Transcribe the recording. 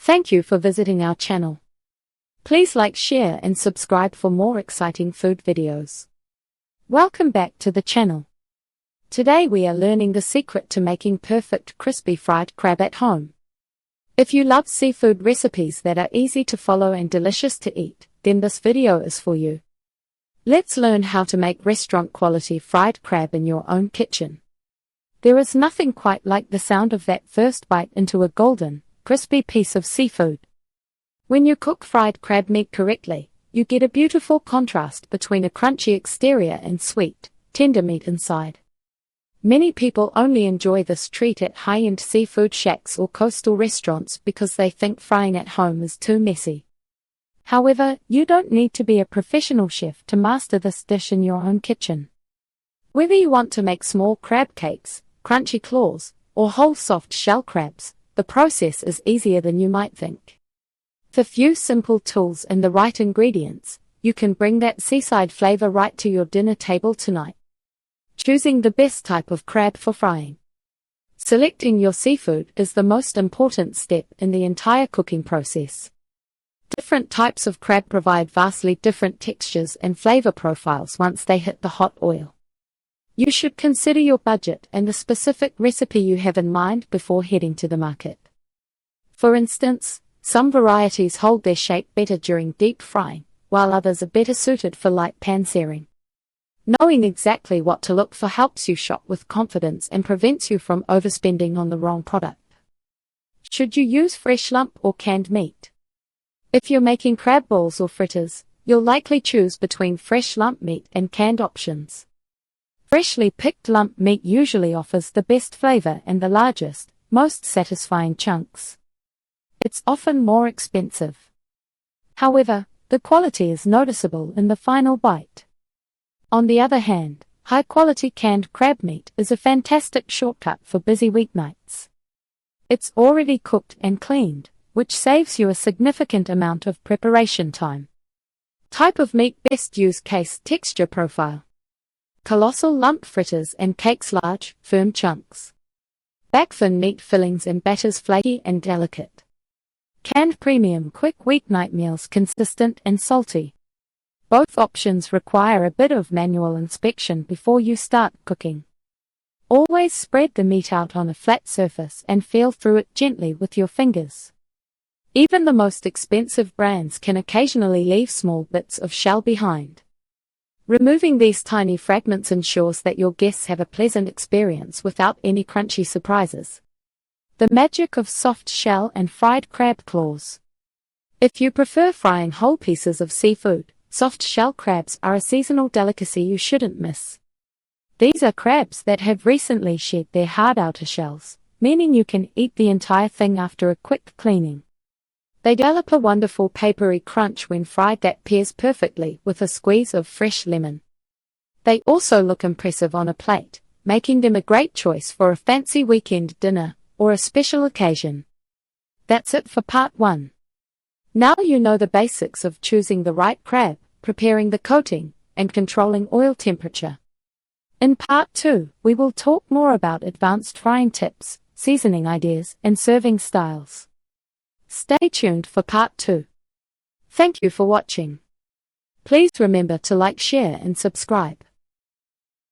Thank you for visiting our channel. Please like, share and subscribe for more exciting food videos. Welcome back to the channel. Today we are learning the secret to making perfect crispy fried crab at home. If you love seafood recipes that are easy to follow and delicious to eat, then this video is for you. Let's learn how to make restaurant quality fried crab in your own kitchen. There is nothing quite like the sound of that first bite into a golden, crispy piece of seafood. When you cook fried crab meat correctly, you get a beautiful contrast between a crunchy exterior and sweet, tender meat inside. Many people only enjoy this treat at high-end seafood shacks or coastal restaurants because they think frying at home is too messy. However, you don't need to be a professional chef to master this dish in your own kitchen. Whether you want to make small crab cakes, crunchy claws, or whole soft shell crabs, the process is easier than you might think. With a few simple tools and the right ingredients, you can bring that seaside flavor right to your dinner table tonight. Choosing the best type of crab for frying. Selecting your seafood is the most important step in the entire cooking process. Different types of crab provide vastly different textures and flavor profiles once they hit the hot oil. You should consider your budget and the specific recipe you have in mind before heading to the market. For instance, some varieties hold their shape better during deep frying, while others are better suited for light pan searing. Knowing exactly what to look for helps you shop with confidence and prevents you from overspending on the wrong product. Should you use fresh lump or canned meat? If you're making crab balls or fritters, you'll likely choose between fresh lump meat and canned options. Freshly picked lump meat usually offers the best flavor and the largest, most satisfying chunks. It's often more expensive. However, the quality is noticeable in the final bite. On the other hand, high-quality canned crab meat is a fantastic shortcut for busy weeknights. It's already cooked and cleaned, which saves you a significant amount of preparation time. Type of meat best use: case texture profile. Colossal lump fritters and cakes: large, firm chunks. Backfin meat fillings and batters: flaky and delicate. Canned premium quick weeknight meals: consistent and salty. Both options require a bit of manual inspection before you start cooking. Always spread the meat out on a flat surface and feel through it gently with your fingers. Even the most expensive brands can occasionally leave small bits of shell behind. Removing these tiny fragments ensures that your guests have a pleasant experience without any crunchy surprises. The magic of soft shell and fried crab claws. If you prefer frying whole pieces of seafood, soft shell crabs are a seasonal delicacy you shouldn't miss. These are crabs that have recently shed their hard outer shells, meaning you can eat the entire thing after a quick cleaning. They develop a wonderful papery crunch when fried that pairs perfectly with a squeeze of fresh lemon. They also look impressive on a plate, making them a great choice for a fancy weekend dinner or a special occasion. That's it for part 1. Now you know the basics of choosing the right crab, preparing the coating, and controlling oil temperature. In part 2, we will talk more about advanced frying tips, seasoning ideas, and serving styles. Stay tuned for part 2. Thank you for watching. Please remember to like, share, and subscribe.